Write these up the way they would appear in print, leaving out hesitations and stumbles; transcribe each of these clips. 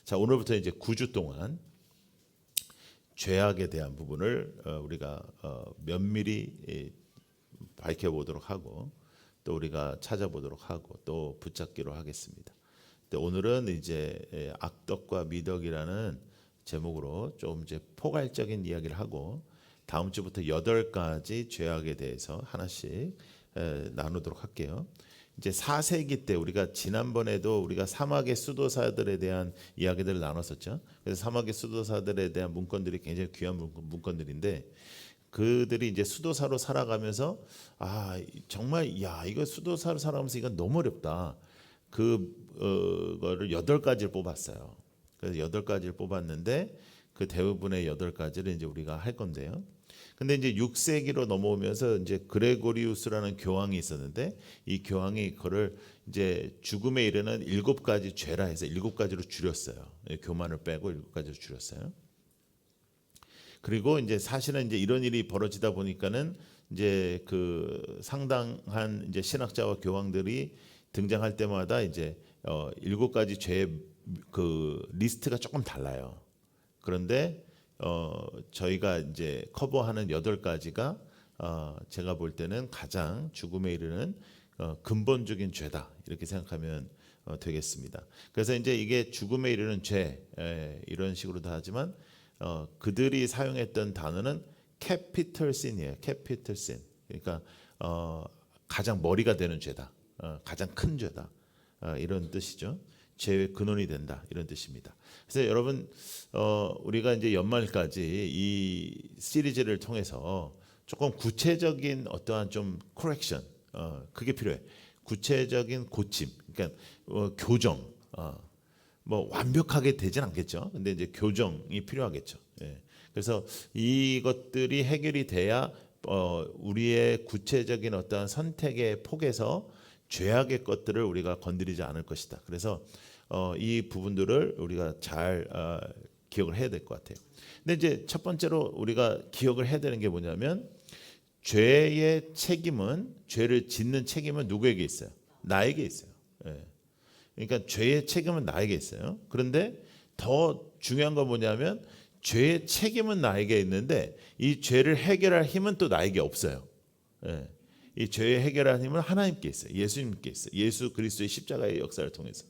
자, 오늘부터 이제 9주 동안 죄악에 대한 부분을 우리가 면밀히 밝혀보도록 하고 또 우리가 찾아보도록 하고 또 붙잡기로 하겠습니다. 오늘은 이제 악덕과 미덕이라는 제목으로 좀 이제 포괄적인 이야기를 하고 다음 주부터 8가지 죄악에 대해서 하나씩 나누도록 할게요. 이제 4세기 때 우리가 지난번에도 우리가 사막의 수도사들에 대한 이야기들을 나눴었죠. 그래서 사막의 수도사들에 대한 문건들이 굉장히 귀한 문건들인데 그들이 이제 수도사로 살아가면서 정말 이거 수도사로 살아가면서 이건 너무 어렵다. 그거를 8가지를 뽑았어요. 그래서 8가지를 뽑았는데 그 대부분의 8가지를 이제 우리가 할 건데요. 근데 이제 6세기로 넘어오면서 이제 그레고리우스라는 교황이 있었는데 이 교황이 그거를 이제 죽음에 이르는 7가지 죄라 해서 7가지로 줄였어요. 교만을 빼고 7가지로 줄였어요. 그리고 이제 사실은 이제 이런 일이 벌어지다 보니까는 이제 그 상당한 이제 신학자와 교황들이 등장할 때마다 이제 7가지 죄의 그 리스트가 조금 달라요. 그런데 저희가 이제 커버하는 8가지가 제가 볼 때는 가장 죽음에 이르는 근본적인 죄다 이렇게 생각하면 되겠습니다. 그래서 이제 이게 죽음에 이르는 죄 이런 식으로도 하지만 그들이 사용했던 단어는 capital sin이에요. capital sin. 그러니까 가장 머리가 되는 죄다. 가장 큰 죄다. 이런 뜻이죠. 죄의 근원이 된다 이런 뜻입니다. 그래서 여러분 우리가 이제 연말까지 이 시리즈를 통해서 조금 구체적인 어떠한 좀 코렉션 그게 필요해. 구체적인 고침, 그러니까 교정. 뭐 완벽하게 되진 않겠죠. 근데 이제 교정이 필요하겠죠. 예. 그래서 이것들이 해결이 돼야 우리의 구체적인 어떠한 선택의 폭에서 죄악의 것들을 우리가 건드리지 않을 것이다. 그래서 이 부분들을 우리가 잘 기억을 해야 될 것 같아요. 근데 이제 첫 번째로 우리가 기억을 해야 되는 게 뭐냐면 죄의 책임은 죄를 짓는 책임은 누구에게 있어요? 나에게 있어요. 예. 그러니까 죄의 책임은 나에게 있어요. 그런데 더 중요한 건 뭐냐면 죄의 책임은 나에게 있는데 이 죄를 해결할 힘은 또 나에게 없어요. 예. 이 죄의 해결할 힘은 하나님께 있어요. 예수님께 있어요. 예수 그리스도의 십자가의 역사를 통해서.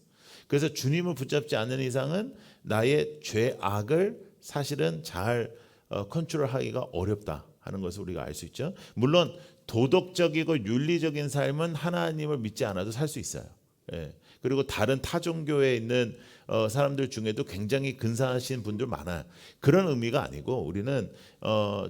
그래서 주님을 붙잡지 않는 이상은 나의 죄악을 사실은 잘 컨트롤하기가 어렵다 하는 것을 우리가 알 수 있죠. 물론 도덕적이고 윤리적인 삶은 하나님을 믿지 않아도 살 수 있어요. 예. 그리고 다른 타종교에 있는 사람들 중에도 굉장히 근사하신 분들 많아요. 그런 의미가 아니고 우리는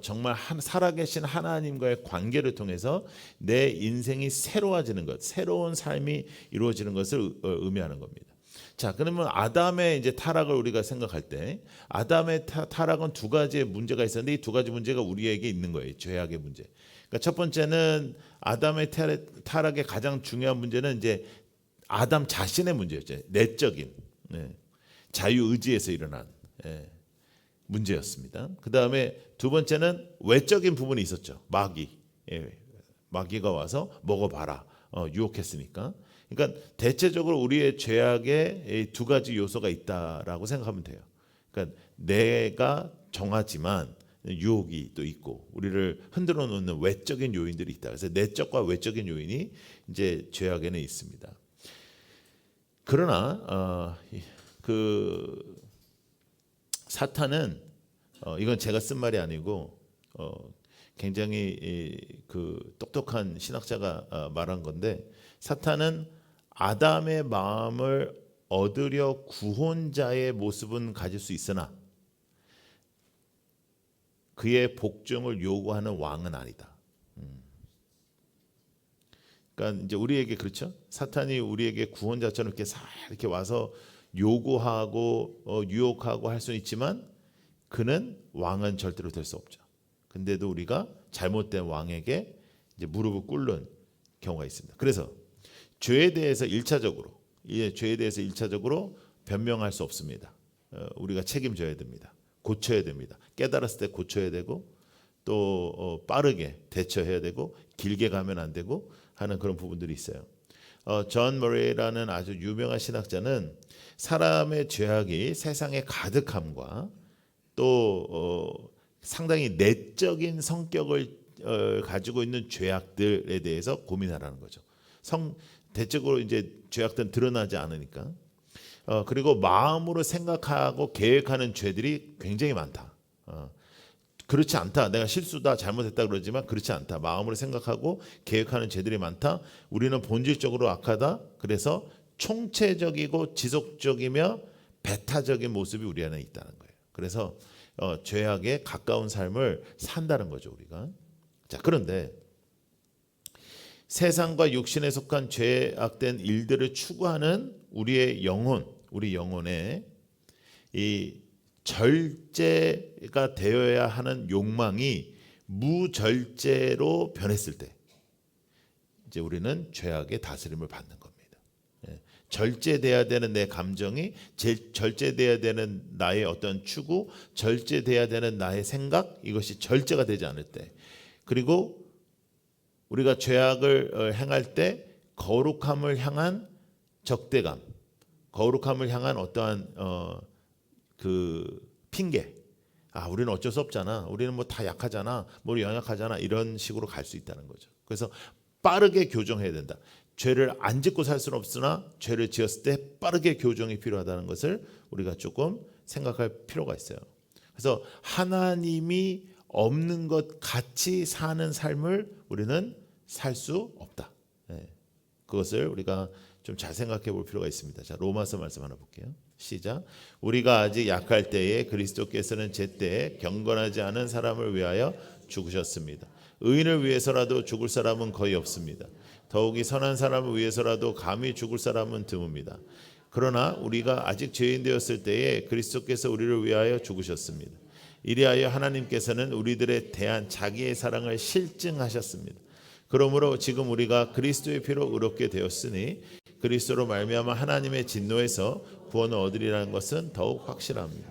정말 살아계신 하나님과의 관계를 통해서 내 인생이 새로워지는 것, 새로운 삶이 이루어지는 것을 의미하는 겁니다. 자, 그러면 아담의 이제 타락을 우리가 생각할 때 아담의 타락은 2가지의 문제가 있었는데 이 2가지 문제가 우리에게 있는 거예요. 죄악의 문제. 그러니까 첫 번째는 아담의 타락의 가장 중요한 문제는 이제 아담 자신의 문제였죠. 내적인 자유의지에서 일어난 문제였습니다. 그 다음에 2번째는 외적인 부분이 있었죠. 마귀가 와서 먹어봐라 유혹했으니까. 그러니까 대체적으로 우리의 죄악에 2가지 요소가 있다라고 생각하면 돼요. 그러니까 내가 정하지만 유혹이 또 있고 우리를 흔들어 놓는 외적인 요인들이 있다. 그래서 내적과 외적인 요인이 이제 죄악에는 있습니다. 그러나 그 사탄은 이건 제가 쓴 말이 아니고 굉장히 그 똑똑한 신학자가 말한 건데 사탄은 아담의 마음을 얻으려 구원자의 모습은 가질 수 있으나 그의 복종을 요구하는 왕은 아니다. 그러니까 이제 우리에게 그렇죠. 사탄이 우리에게 구원자처럼 이렇게 와서 요구하고 유혹하고 할 수는 있지만 그는 왕은 절대로 될 수 없죠. 근데도 우리가 잘못된 왕에게 이제 무릎을 꿇는 경우가 있습니다. 그래서 죄에 대해서 1차적으로 변명할 수 없습니다. 우리가 책임져야 됩니다. 고쳐야 됩니다. 깨달았을 때 고쳐야 되고 또 빠르게 대처해야 되고 길게 가면 안 되고 하는 그런 부분들이 있어요. 존 머레이라는 아주 유명한 신학자는 사람의 죄악이 세상의 가득함과 또 상당히 내적인 성격을 가지고 있는 죄악들에 대해서 고민하라는 거죠. 대적으로 이제 죄악들은 드러나지 않으니까. 그리고 마음으로 생각하고 계획하는 죄들이 굉장히 많다. 그렇지 않다. 내가 실수다, 잘못했다 그러지만 그렇지 않다. 마음으로 생각하고 계획하는 죄들이 많다. 우리는 본질적으로 악하다. 그래서 총체적이고 지속적이며 배타적인 모습이 우리 안에 있다는 거예요. 그래서 죄악에 가까운 삶을 산다는 거죠, 우리가. 자, 그런데 세상과 육신에 속한 죄악된 일들을 추구하는 우리의 영혼, 우리 영혼에 이 절제가 되어야 하는 욕망이 무절제로 변했을 때 이제 우리는 죄악의 다스림을 받는 겁니다. 절제돼야 되는 내 감정이 절제돼야 되는 나의 어떤 추구, 절제돼야 되는 나의 생각, 이것이 절제가 되지 않을 때, 그리고 우리가 죄악을 행할 때 거룩함을 향한 적대감, 거룩함을 향한 어떠한 그 핑계, 우리는 어쩔 수 없잖아, 우리는 뭐 다 약하잖아, 뭐 연약하잖아, 이런 식으로 갈 수 있다는 거죠. 그래서 빠르게 교정해야 된다. 죄를 안 짓고 살 수는 없으나 죄를 지었을 때 빠르게 교정이 필요하다는 것을 우리가 조금 생각할 필요가 있어요. 그래서 하나님이 없는 것 같이 사는 삶을 우리는 살 수 없다. 그것을 우리가 좀 잘 생각해 볼 필요가 있습니다. 자, 로마서 말씀 하나 볼게요. 시작. 우리가 아직 약할 때에 그리스도께서는 제때에 경건하지 않은 사람을 위하여 죽으셨습니다. 의인을 위해서라도 죽을 사람은 거의 없습니다. 더욱이 선한 사람을 위해서라도 감히 죽을 사람은 드뭅니다. 그러나 우리가 아직 죄인 되었을 때에 그리스도께서 우리를 위하여 죽으셨습니다. 이리하여 하나님께서는 우리들에 대한 자기의 사랑을 실증하셨습니다. 그러므로 지금 우리가 그리스도의 피로 의롭게 되었으니 그리스도로 말미암아 하나님의 진노에서 구원을 얻으리라는 것은 더욱 확실합니다.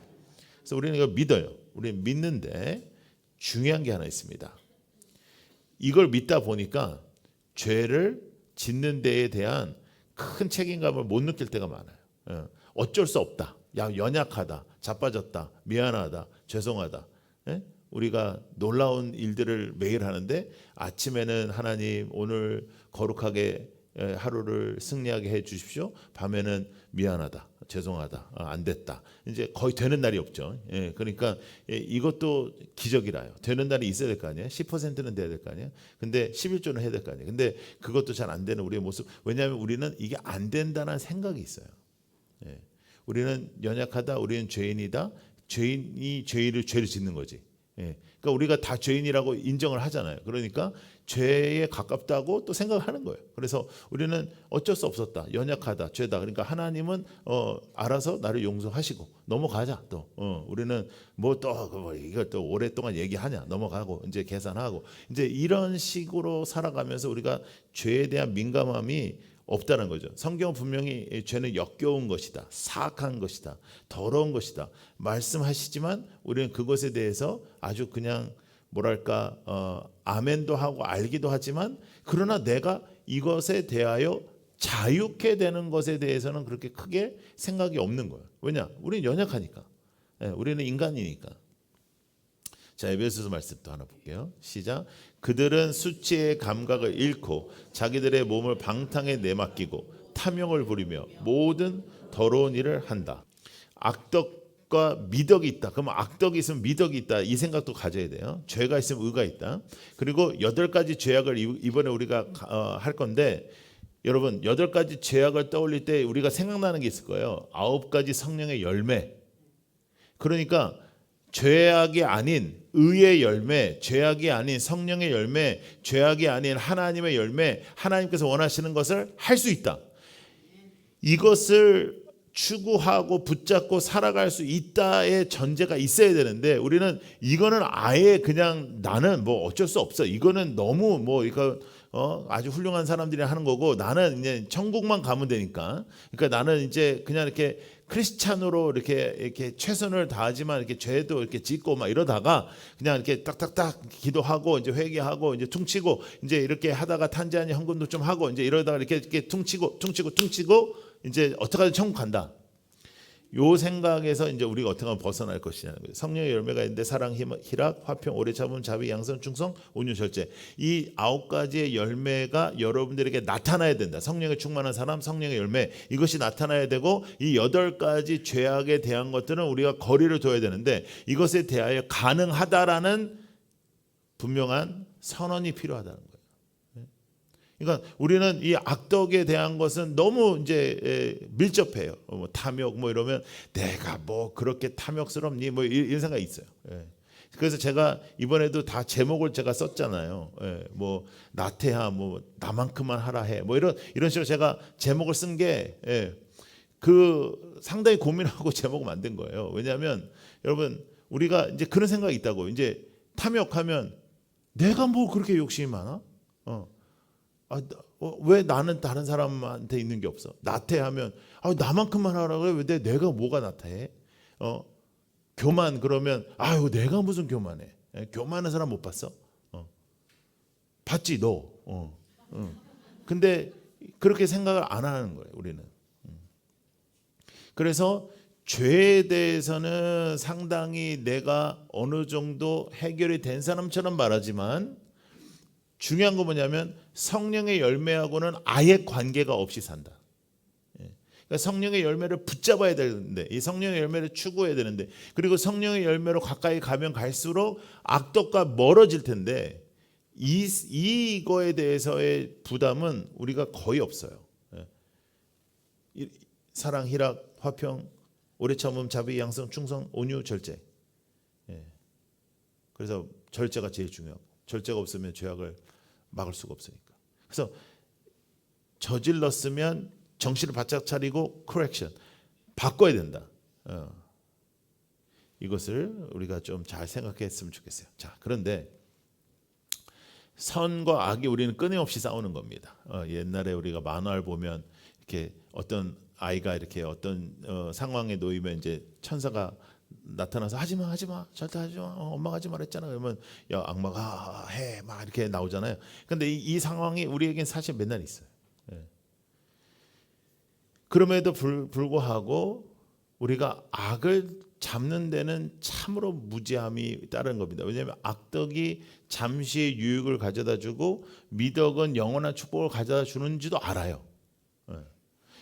그래서 우리는 이걸 믿어요. 우리는 믿는데 중요한 게 하나 있습니다. 이걸 믿다 보니까 죄를 짓는 데에 대한 큰 책임감을 못 느낄 때가 많아요. 어쩔 수 없다. 연약하다. 자빠졌다. 미안하다. 죄송하다. 우리가 놀라운 일들을 매일 하는데 아침에는 하나님 오늘 거룩하게 하루를 승리하게 해 주십시오. 밤에는 미안하다. 죄송하다. 안 됐다. 이제 거의 되는 날이 없죠. 그러니까 이것도 기적이라요. 되는 날이 있어야 될 거 아니에요. 10%는 돼야 될 거 아니에요. 근데 11조는 해야 될 거 아니에요. 근데 그것도 잘 안 되는 우리의 모습. 왜냐하면 우리는 이게 안 된다는 생각이 있어요. 우리는 연약하다. 우리는 죄인이다. 죄인이 죄를 짓는 거지. 그러니까 우리가 다 죄인이라고 인정을 하잖아요. 그러니까 죄에 가깝다고 또 생각하는 거예요. 그래서 우리는 어쩔 수 없었다, 연약하다, 죄다. 그러니까 하나님은 알아서 나를 용서하시고 넘어가자. 또 우리는 뭐 또 이걸 또 오랫동안 얘기하냐, 넘어가고 이제 계산하고 이제 이런 식으로 살아가면서 우리가 죄에 대한 민감함이 없다는 거죠. 성경은 분명히 죄는 역겨운 것이다, 사악한 것이다, 더러운 것이다 말씀하시지만 우리는 그것에 대해서 아주 그냥 뭐랄까 아멘도 하고 알기도 하지만 그러나 내가 이것에 대하여 자유케 되는 것에 대해서는 그렇게 크게 생각이 없는 거예요. 왜냐? 우리는 연약하니까. 우리는 인간이니까. 자, 에베소서 말씀 또 하나 볼게요. 시작. 그들은 수치의 감각을 잃고 자기들의 몸을 방탕에 내맡기고 탐욕을 부리며 모든 더러운 일을 한다. 악덕과 미덕이 있다. 그러면 악덕이 있으면 미덕이 있다. 이 생각도 가져야 돼요. 죄가 있으면 의가 있다. 그리고 8가지 죄악을 이번에 우리가 할 건데 여러분 8가지 죄악을 떠올릴 때 우리가 생각나는 게 있을 거예요. 9가지 성령의 열매. 그러니까 죄악이 아닌 의의 열매, 죄악이 아닌 성령의 열매, 죄악이 아닌 하나님의 열매, 하나님께서 원하시는 것을 할 수 있다. 이것을 추구하고 붙잡고 살아갈 수 있다의 전제가 있어야 되는데 우리는 이거는 아예 그냥 나는 뭐 어쩔 수 없어. 이거는 너무 뭐 이거 아주 훌륭한 사람들이 하는 거고 나는 이제 천국만 가면 되니까. 그러니까 나는 이제 그냥 이렇게 크리스찬으로 이렇게 최선을 다하지만 이렇게 죄도 이렇게 짓고 막 이러다가 그냥 이렇게 딱딱딱 기도하고 이제 회개하고 이제 퉁치고 이제 이렇게 하다가 탄자니 헌금도 좀 하고 이제 이러다가 이렇게 퉁치고 이제 어떻게 하든 천국 간다. 요 생각에서 이제 우리가 어떻게 하면 벗어날 것이냐는 거예요. 성령의 열매가 있는데 사랑, 희락, 화평, 오래 참음, 자비, 양선, 충성, 온유, 절제. 이 9가지의 열매가 여러분들에게 나타나야 된다. 성령에 충만한 사람, 성령의 열매, 이것이 나타나야 되고, 이 8가지 죄악에 대한 것들은 우리가 거리를 둬야 되는데, 이것에 대하여 가능하다라는 분명한 선언이 필요하다는 거예요. 그러니까 우리는 이 악덕에 대한 것은 너무 이제 밀접해요. 뭐 탐욕 뭐 이러면 내가 뭐 그렇게 탐욕스럽니 뭐 이런 생각이 있어요. 그래서 제가 이번에도 다 제목을 제가 썼잖아요. 뭐 나태하, 뭐 나만큼만 하라 해, 뭐 이런 식으로 제가 제목을 쓴 게 그 상당히 고민하고 제목을 만든 거예요. 왜냐하면 여러분 우리가 이제 그런 생각이 있다고. 이제 탐욕하면 내가 뭐 그렇게 욕심이 많아? 왜 나는 다른 사람한테 있는 게 없어? 나태하면 나만큼만 하라고 해. 왜 내가 뭐가 나태해? 교만 그러면 아유 내가 무슨 교만해? 교만한 사람 못 봤어? 봤지 너. 근데 그렇게 생각을 안 하는 거예요 우리는. 그래서 죄에 대해서는 상당히 내가 어느 정도 해결이 된 사람처럼 말하지만 중요한 건 뭐냐면 성령의 열매하고는 아예 관계가 없이 산다. 그러니까 성령의 열매를 붙잡아야 되는데, 이 성령의 열매를 추구해야 되는데, 그리고 성령의 열매로 가까이 가면 갈수록 악덕과 멀어질 텐데, 이거에 대해서의 부담은 우리가 거의 없어요. 사랑, 희락, 화평, 오래 참음, 자비, 양성, 충성, 온유, 절제. 그래서 절제가 제일 중요하고, 절제가 없으면 죄악을 막을 수가 없으니까. 그래서 저질렀으면 정신을 바짝 차리고 커렉션 바꿔야 된다. 이것을 우리가 좀 잘 생각했으면 좋겠어요. 자, 그런데 선과 악이 우리는 끊임없이 싸우는 겁니다. 옛날에 우리가 만화를 보면 이렇게 어떤 아이가 이렇게 어떤 상황에 놓이면 이제 천사가 나타나서 하지마 절대 하지마 엄마가 하지 말했잖아 그러면 야 악마가 해 막 이렇게 나오잖아요. 근데 이 상황이 우리에겐 사실 맨날 있어요. 그럼에도 불구하고 우리가 악을 잡는 데는 참으로 무지함이 따른 겁니다. 왜냐하면 악덕이 잠시의 유익을 가져다 주고 미덕은 영원한 축복을 가져다 주는지도 알아요.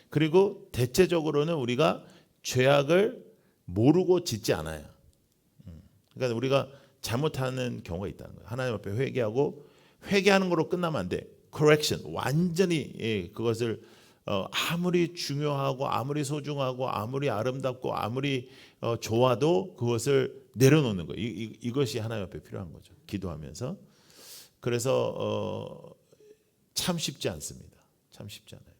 그리고 대체적으로는 우리가 죄악을 모르고 짓지 않아요. 그러니까 우리가 잘못하는 경우가 있다는 거예요. 하나님 앞에 회개하고 회개하는 거로 끝나면 안 돼. correction 완전히 그것을 아무리 중요하고 아무리 소중하고 아무리 아름답고 아무리 좋아도 그것을 내려놓는 거예요. 이것이 하나님 앞에 필요한 거죠. 기도하면서. 그래서 참 쉽지 않습니다. 참 쉽지 않아요.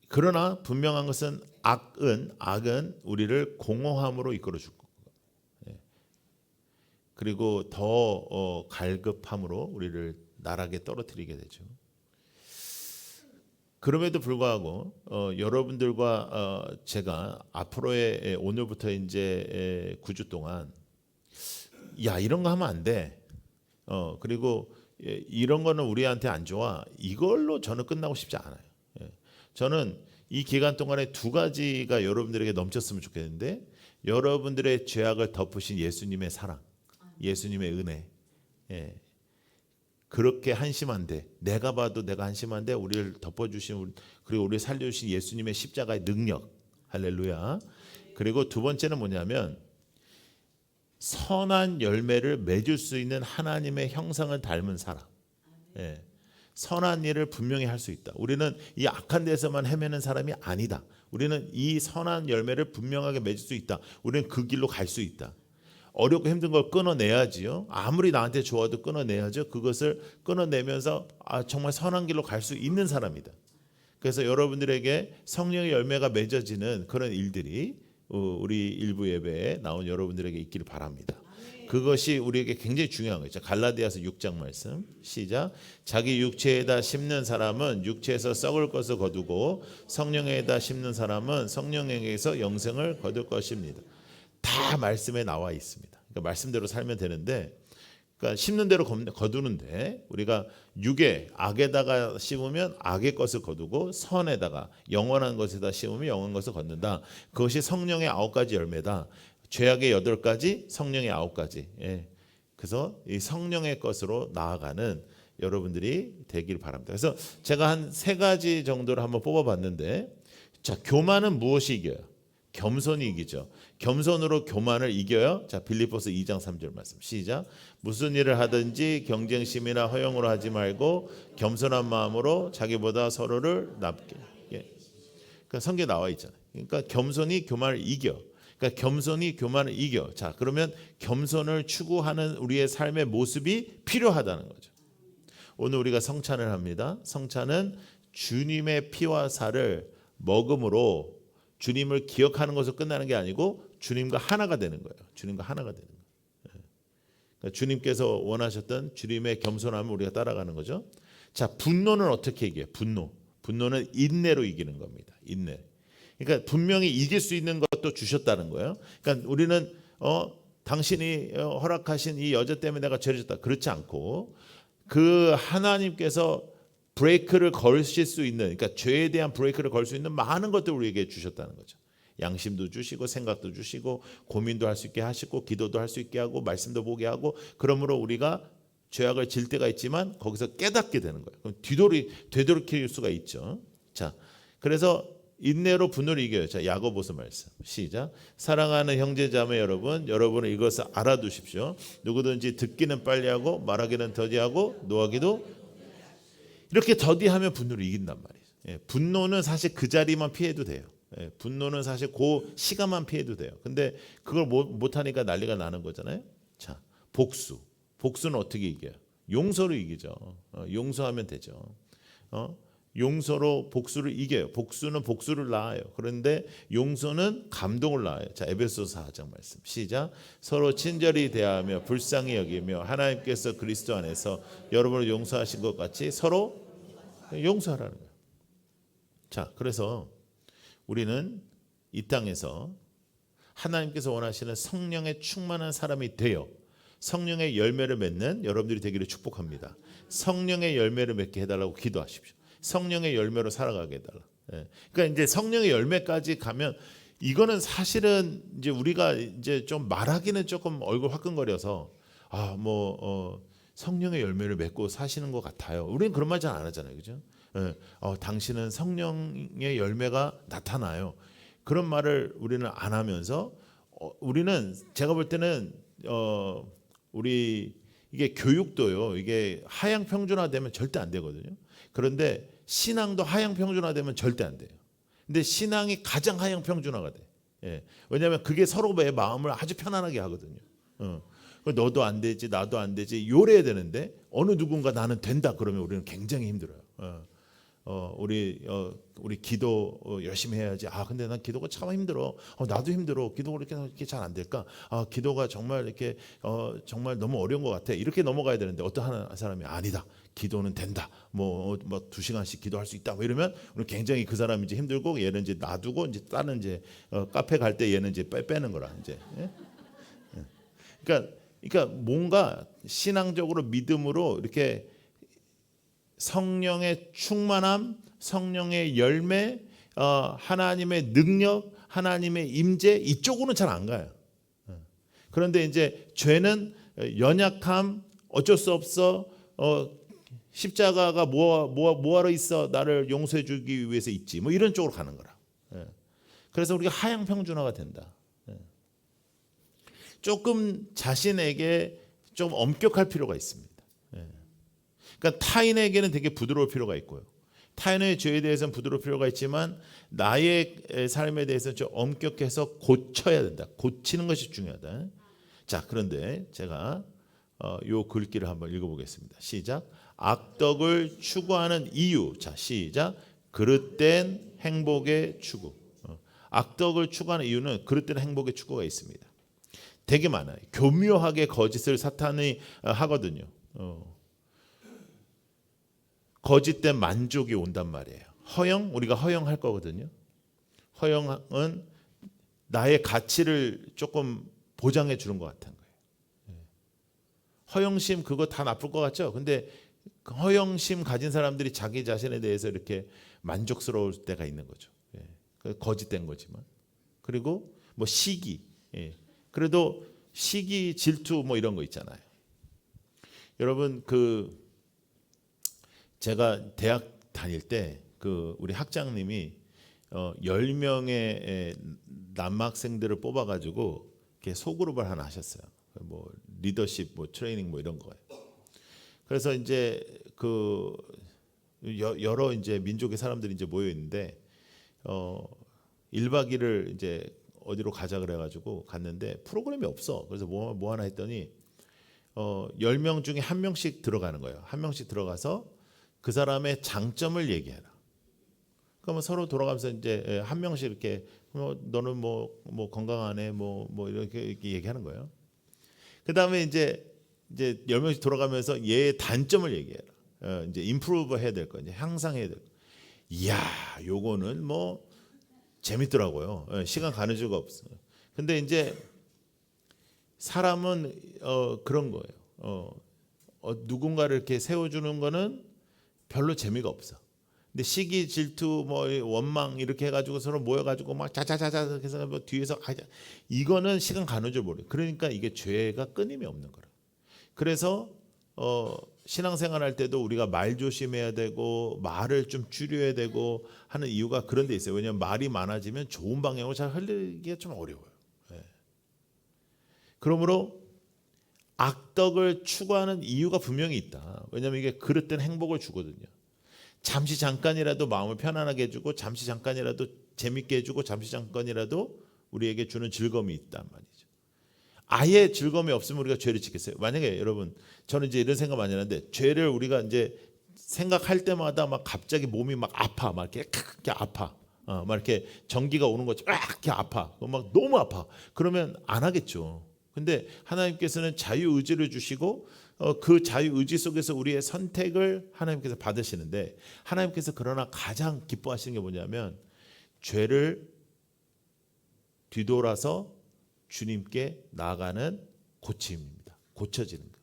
그러나 분명한 것은 악은 우리를 공허함으로 이끌어 줄 거예요. 그리고 더 갈급함으로 우리를 나락에 떨어뜨리게 되죠. 그럼에도 불구하고 여러분들과 제가 앞으로의 오늘부터 이제 9주 동안 야 이런 거 하면 안 돼. 그리고 이런 거는 우리한테 안 좋아. 이걸로 저는 끝나고 싶지 않아요. 저는 이 기간 동안에 2가지가 여러분들에게 넘쳤으면 좋겠는데 여러분들의 죄악을 덮으신 예수님의 사랑, 예수님의 은혜. 그렇게 한심한데 내가 봐도 내가 한심한데 우리를 덮어주신 그리고 우리를 살려주신 예수님의 십자가의 능력. 할렐루야. 그리고 2번째는 뭐냐면 선한 열매를 맺을 수 있는 하나님의 형상을 닮은 사람. 선한 일을 분명히 할 수 있다. 우리는 이 악한 데서만 헤매는 사람이 아니다. 우리는 이 선한 열매를 분명하게 맺을 수 있다. 우리는 그 길로 갈 수 있다. 어렵고 힘든 걸 끊어내야지요. 아무리 나한테 좋아도 끊어내야죠. 그것을 끊어내면서 정말 선한 길로 갈 수 있는 사람이다. 그래서 여러분들에게 성령의 열매가 맺어지는 그런 일들이 우리 일부 예배에 나온 여러분들에게 있기를 바랍니다. 그것이 우리에게 굉장히 중요한 거죠. 갈라디아서 6장 말씀 시작. 자기 육체에다 심는 사람은 육체에서 썩을 것을 거두고 성령에다 심는 사람은 성령에게서 영생을 거둘 것입니다. 다 말씀에 나와 있습니다. 그러니까 말씀대로 살면 되는데, 그러니까 심는 대로 거두는데 우리가 육에 악에다가 심으면 악의 것을 거두고 선에다가 영원한 것에다 심으면 영원한 것을 걷는다. 그것이 성령의 9가지 열매다. 죄악의 8가지, 성령의 9가지. 예. 그래서 이 성령의 것으로 나아가는 여러분들이 되길 바랍니다. 그래서 제가 한 3가지 정도를 한번 뽑아봤는데, 자, 교만은 무엇이 이겨요? 겸손이 이기죠. 겸손으로 교만을 이겨요. 자, 빌립보서 2장 3절 말씀 시작. 무슨 일을 하든지 경쟁심이나 허영으로 하지 말고 겸손한 마음으로 자기보다 서로를 납게. 예. 그러니까 성경에 나와 있잖아요. 그러니까 겸손이 교만을 이겨. 그러니까 겸손이 교만을 이겨. 자, 그러면 겸손을 추구하는 우리의 삶의 모습이 필요하다는 거죠. 오늘 우리가 성찬을 합니다. 성찬은 주님의 피와 살을 먹음으로 주님을 기억하는 것으로 끝나는 게 아니고 주님과 하나가 되는 거예요. 주님과 하나가 되는 거예요. 그러니까 주님께서 원하셨던 주님의 겸손함을 우리가 따라가는 거죠. 자, 분노는 어떻게 이겨요? 분노는 인내로 이기는 겁니다. 인내. 그러니까 분명히 이길 수 있는 것도 주셨다는 거예요. 그러니까 우리는 당신이 허락하신 이 여자 때문에 내가 죄를 졌다. 그렇지 않고 그 하나님께서 브레이크를 걸실 수 있는, 그러니까 죄에 대한 브레이크를 걸 수 있는 많은 것들을 우리에게 주셨다는 거죠. 양심도 주시고 생각도 주시고 고민도 할 수 있게 하시고 기도도 할 수 있게 하고 말씀도 보게 하고, 그러므로 우리가 죄악을 질 때가 있지만 거기서 깨닫게 되는 거예요. 그럼 되돌이킬 수가 있죠. 자, 그래서 인내로 분노를 이겨요. 자, 야고보서 말씀 시작. 사랑하는 형제자매 여러분, 여러분은 이것을 알아두십시오. 누구든지 듣기는 빨리하고 말하기는 더디하고 노하기도, 이렇게 더디하면 분노를 이긴단 말이에요. 예, 분노는 사실 그 자리만 피해도 돼요. 예, 분노는 사실 그 시간만 피해도 돼요. 근데 그걸 못하니까 난리가 나는 거잖아요. 자, 복수는 어떻게 이겨요? 용서로 이기죠. 용서하면 되죠. 용서로 복수를 이겨요. 복수는 복수를 낳아요. 그런데 용서는 감동을 낳아요. 자, 에베소서 4장 말씀 시작. 서로 친절히 대하며 불쌍히 여기며 하나님께서 그리스도 안에서 여러분을 용서하신 것 같이 서로 용서하라는 거예요. 자, 그래서 우리는 이 땅에서 하나님께서 원하시는 성령의 충만한 사람이 되어 성령의 열매를 맺는 여러분들이 되기를 축복합니다. 성령의 열매를 맺게 해달라고 기도하십시오. 성령의 열매로 살아가게 해달라. 예. 그러니까 이제 성령의 열매까지 가면 이거는 사실은 이제 우리가 이제 좀 말하기는 조금 얼굴 화끈거려서 성령의 열매를 맺고 사시는 것 같아요. 우리는 그런 말 잘 안 하잖아요, 그죠? 예. 당신은 성령의 열매가 나타나요. 그런 말을 우리는 안 하면서 우리는 제가 볼 때는 우리 이게 교육도요. 이게 하향 평준화되면 절대 안 되거든요. 그런데 신앙도 하향 평준화되면 절대 안 돼요. 근데 신앙이 가장 하향 평준화가 돼. 예. 왜냐하면 그게 서로의 마음을 아주 편안하게 하거든요. 너도 안 되지, 나도 안 되지, 요래야 되는데 어느 누군가 나는 된다 그러면 우리는 굉장히 힘들어요. 우리 기도 열심히 해야지. 근데 난 기도가 참 힘들어. 나도 힘들어. 기도가 이렇게 잘 안 될까? 기도가 정말 이렇게 정말 너무 어려운 것 같아. 이렇게 넘어가야 되는데 어떤 한 사람이 아니다. 기도는 된다. 2시간씩 기도할 수 있다. 이러면 우리 굉장히 그 사람이 이제 힘들고 얘는 이제 놔두고 이제 다른 이제 카페 갈 때 얘는 이제 빼는 거라 이제. 예? 그러니까 뭔가 신앙적으로 믿음으로 이렇게 성령의 충만함, 성령의 열매, 하나님의 능력, 하나님의 임재 이쪽으로는 잘 안 가요. 그런데 이제 죄는 연약함, 어쩔 수 없어. 십자가가 뭐하러 있어? 나를 용서해 주기 위해서 있지. 이런 쪽으로 가는 거라. 그래서 우리가 하향 평준화가 된다. 조금 자신에게 좀 엄격할 필요가 있습니다. 그러니까 타인에게는 되게 부드러울 필요가 있고요. 타인의 죄에 대해서는 부드러울 필요가 있지만 나의 삶에 대해서는 좀 엄격해서 고쳐야 된다. 고치는 것이 중요하다. 자, 그런데 제가 요 글귀를 한번 읽어보겠습니다. 시작. 악덕을 추구하는 이유. 자, 시작. 그릇된 행복의 추구. 악덕을 추구하는 이유는 그릇된 행복의 추구가 있습니다. 되게 많아요. 교묘하게 거짓을 사탄이 하거든요. 거짓된 만족이 온단 말이에요. 허영, 우리가 허영할 거거든요. 허영은 나의 가치를 조금 보장해 주는 것 같은 거예요. 허영심 그거 다 나쁠 것 같죠? 근데 허영심 가진 사람들이 자기 자신에 대해서 이렇게 만족스러울 때가 있는 거죠. 거짓된 거지만. 그리고 뭐 시기, 그래도 시기, 질투 뭐 이런 거 있잖아요. 여러분 제가 대학 다닐 때 우리 학장님이 10명의 남학생들을 뽑아가지고 이렇게 소그룹을 하나 하셨어요. 뭐 리더십, 뭐 트레이닝, 뭐 이런 거예요. 그래서 이제 여러 이제 민족의 사람들이 이제 모여 있는데 1박 2일을 이제 어디로 가자 그래가지고 갔는데 프로그램이 없어. 그래서 뭐 하나 했더니 10명 중에 한 명씩 들어가는 거예요. 한 명씩 들어가서 그 사람의 장점을 얘기해라. 그러면 서로 돌아가면서 이제 한 명씩 이렇게 너는 뭐 건강하네 뭐 이렇게 얘기하는 거예요. 그 다음에 이제 10명씩 돌아가면서 얘의 단점을 얘기해라. 이제 임프루브 해야 될 거, 이제 향상해야 될 거. 이야, 요거는 뭐 재밌더라고요. 시간 가는 줄 없어. 근데 이제 사람은 그런 거예요. 누군가를 이렇게 세워주는 거는 별로 재미가 없어. 근데 시기, 질투, 뭐 원망 이렇게 해가지고 서로 모여가지고 막 자자자자 해서 뭐 뒤에서 이거는 시간 가는 줄 모르. 그러니까 이게 죄가 끊임이 없는 거라. 그래서 신앙생활할 때도 우리가 말 조심해야 되고 말을 좀 줄여야 되고 하는 이유가 그런 데 있어요. 왜냐하면 말이 많아지면 좋은 방향으로 잘 흘리기가 좀 어려워요. 그러므로 악덕을 추구하는 이유가 분명히 있다. 왜냐하면 이게 그릇된 행복을 주거든요. 잠시 잠깐이라도 마음을 편안하게 해주고 잠시 잠깐이라도 재밌게 해주고 잠시 잠깐이라도 우리에게 주는 즐거움이 있단 말이죠. 아예 즐거움이 없으면 우리가 죄를 짓겠어요? 만약에 여러분, 저는 이제 이런 생각 많이 하는데 죄를 우리가 이제 생각할 때마다 막 갑자기 몸이 막 아파, 막 이렇게 아파, 막 이렇게 전기가 오는 것처럼 이렇게 아파, 막 너무 아파. 그러면 안 하겠죠. 근데 하나님께서는 자유 의지를 주시고 그 자유 의지 속에서 우리의 선택을 하나님께서 받으시는데, 하나님께서 그러나 가장 기뻐하시는 게 뭐냐면 죄를 뒤돌아서 주님께 나아가는 고침입니다. 고쳐지는 거.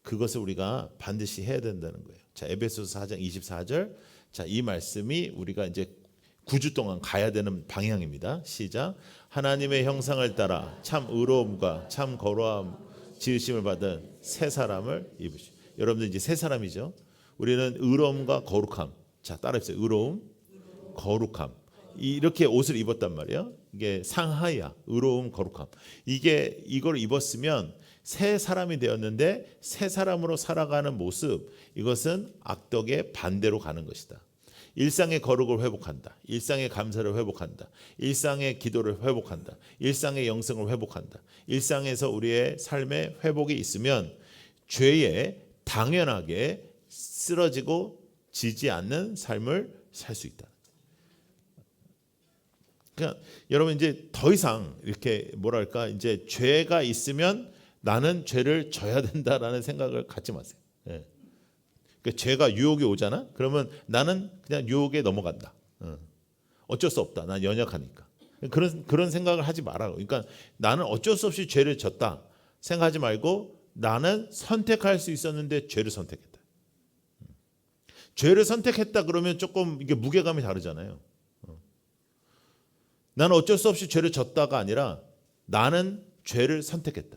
그것을 우리가 반드시 해야 된다는 거예요. 자, 에베소서 4장 24절. 자, 이 말씀이 우리가 이제 9주 동안 가야 되는 방향입니다. 시작. 하나님의 형상을 따라 참 의로움과 참 거룩함 지으심을 받은 새 사람을 입으시. 여러분들 이제 새 사람이죠. 우리는 의로움과 거룩함. 자, 따라해보세요. 의로움, 거룩함. 이렇게 옷을 입었단 말이에요. 이게 상하야. 의로움, 거룩함. 이걸 입었으면 새 사람이 되었는데 새 사람으로 살아가는 모습, 이것은 악덕의 반대로 가는 것이다. 일상의 거룩을 회복한다. 일상의 감사를 회복한다. 일상의 기도를 회복한다. 일상의 영성을 회복한다. 일상에서 우리의 삶의 회복이 있으면 죄에 당연하게 쓰러지고 지지 않는 삶을 살 수 있다. 그러니까 여러분 이제 더 이상 이렇게 뭐랄까 이제 죄가 있으면 나는 죄를 져야 된다라는 생각을 갖지 마세요. 그러니까 죄가 유혹이 오잖아. 그러면 나는 그냥 유혹에 넘어간다. 어쩔 수 없다. 난 연약하니까. 그런 생각을 하지 마라. 그러니까 나는 어쩔 수 없이 죄를 졌다 생각하지 말고 나는 선택할 수 있었는데 죄를 선택했다. 죄를 선택했다 그러면 조금 이게 무게감이 다르잖아요. 나는 어쩔 수 없이 죄를 졌다가 아니라 나는 죄를 선택했다.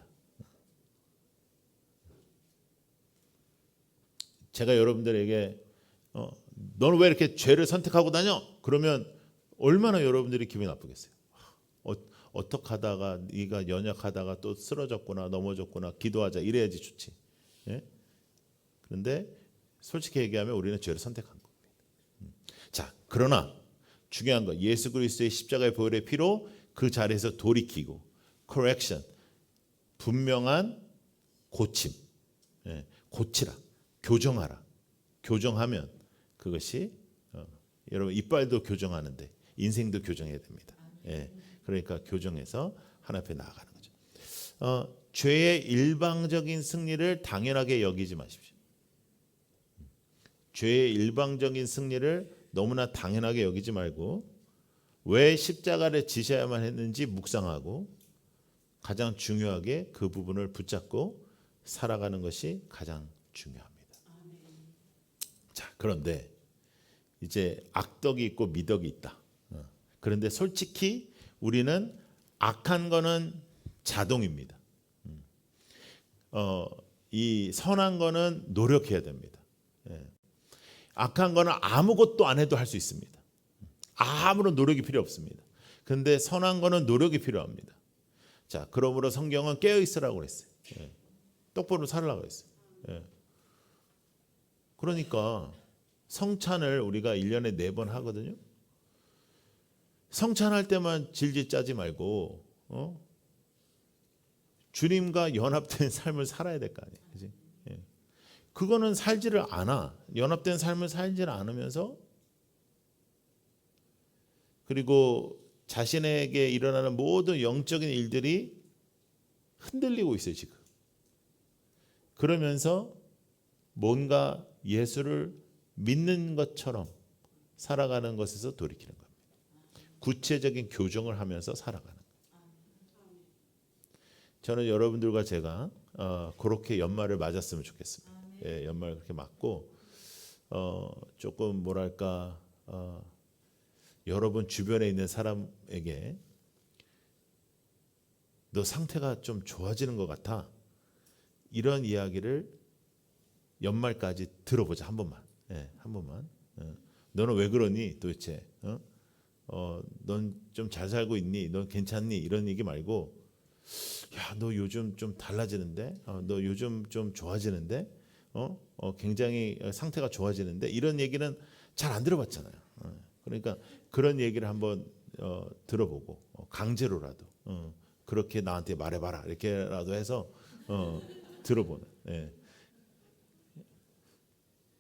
제가 여러분들에게 너는 왜 이렇게 죄를 선택하고 다녀? 그러면 얼마나 여러분들이 기분이 나쁘겠어요. 어떻게 하다가 네가 연약하다가 또 쓰러졌구나, 넘어졌구나, 기도하자 이래야지 좋지. 예? 그런데 솔직히 얘기하면 우리는 죄를 선택한 겁니다. 자, 그러나 중요한 거, 예수 그리스도의 십자가의 보혈의 피로 그 자리에서 돌이키고 correction, 분명한 고침, 고치라, 교정하라. 교정하면 그것이 여러분 이빨도 교정하는데 인생도 교정해야 됩니다. 그러니까 교정해서 하나님 앞에 나아가는 거죠. 죄의 일방적인 승리를 당연하게 여기지 마십시오. 죄의 일방적인 승리를 너무나 당연하게 여기지 말고 왜 십자가를 지셔야만 했는지 묵상하고 가장 중요하게 그 부분을 붙잡고 살아가는 것이 가장 중요합니다. 자, 그런데 이제 악덕이 있고 미덕이 있다. 그런데 솔직히 우리는 악한 거는 자동입니다. 이 선한 거는 노력해야 됩니다. 악한 거는 아무것도 안 해도 할 수 있습니다. 아무런 노력이 필요 없습니다. 그런데 선한 거는 노력이 필요합니다. 자, 그러므로 성경은 깨어 있으라고 그랬어요. 똑바로 살라고 했어요. 그러니까 성찬을 우리가 1년에 4번 하거든요. 성찬할 때만 질질 짜지 말고 주님과 연합된 삶을 살아야 될 거 아니에요. 그치? 그거는 살지를 않아. 연합된 삶을 살지를 않으면서 그리고 자신에게 일어나는 모든 영적인 일들이 흔들리고 있어요, 지금. 그러면서 뭔가 예수를 믿는 것처럼 살아가는 것에서 돌이키는 겁니다. 구체적인 교정을 하면서 살아가는 거예요. 저는 여러분들과 제가 그렇게 연말을 맞았으면 좋겠습니다. 연말 그렇게 맞고 조금 뭐랄까 여러분 주변에 있는 사람에게 너 상태가 좀 좋아지는 것 같아. 이런 이야기를 연말까지 들어보자 한 번만. 한 번만. 너는 왜 그러니 도대체? 넌 좀 잘 살고 있니? 넌 괜찮니? 이런 얘기 말고, 야, 너 요즘 좀 달라지는데? 너 요즘 좀 좋아지는데? 굉장히 상태가 좋아지는데? 이런 얘기는 잘 안 들어봤잖아요. 그러니까 그런 얘기를 한번 들어보고 강제로라도 그렇게 나한테 말해봐라 이렇게라도 해서 들어보는.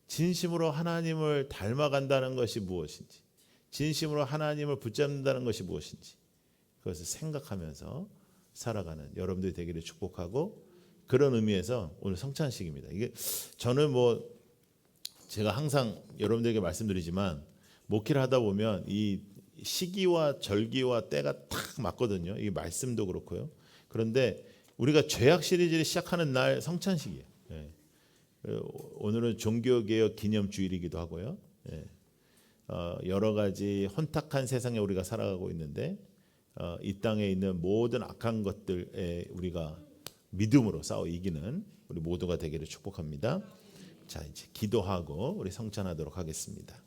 진심으로 하나님을 닮아간다는 것이 무엇인지, 진심으로 하나님을 붙잡는다는 것이 무엇인지 그것을 생각하면서 살아가는 여러분들이 되기를 축복하고, 그런 의미에서 오늘 성찬식입니다. 이게 저는 뭐 제가 항상 여러분들에게 말씀드리지만 목회를 하다 보면 이 시기와 절기와 때가 딱 맞거든요. 이 말씀도 그렇고요. 그런데 우리가 죄악 시리즈를 시작하는 날 성찬식이에요. 오늘은 종교개혁 기념주일이기도 하고요. 여러 가지 혼탁한 세상에 우리가 살아가고 있는데 이 땅에 있는 모든 악한 것들에 우리가 믿음으로 싸워 이기는 우리 모두가 되기를 축복합니다. 자, 이제 기도하고 우리 성찬하도록 하겠습니다.